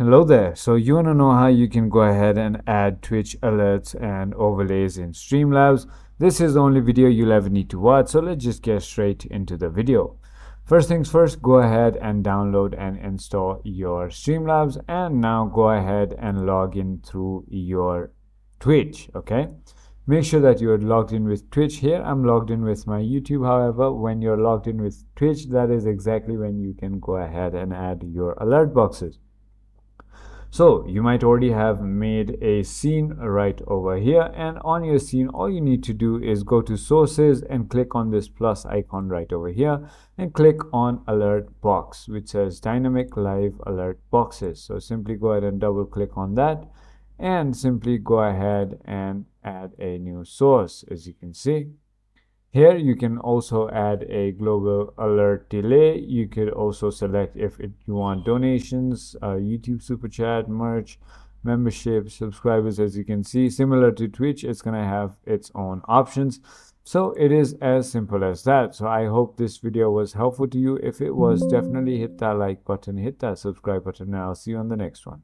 Hello there. So you want to know how you can go ahead and add Twitch alerts and overlays in Streamlabs. This is the only video you'll ever need to watch. So let's just get straight into the video. First things first, go ahead and download and install your Streamlabs, and now go ahead and log in through your Twitch. Okay. Make sure that you're logged in with Twitch. Here I'm logged in with my YouTube. However, when you're logged in with Twitch, that is exactly when you can go ahead and add your alert boxes. So you might already have made a scene right over here, and on your scene all you need to do is go to sources and click on this plus icon right over here and click on alert box, which says dynamic live alert boxes. So simply go ahead and double click on that and simply go ahead and add a new source. As you can see here, you can also add a global alert delay. You could also select if you want donations, YouTube super chat, merch, membership, subscribers. As you can see, similar to Twitch, it's going to have its own options. So it is as simple as that. So I hope this video was helpful to you. If it was, definitely hit that like button, hit that subscribe button, and I'll see you on the next one.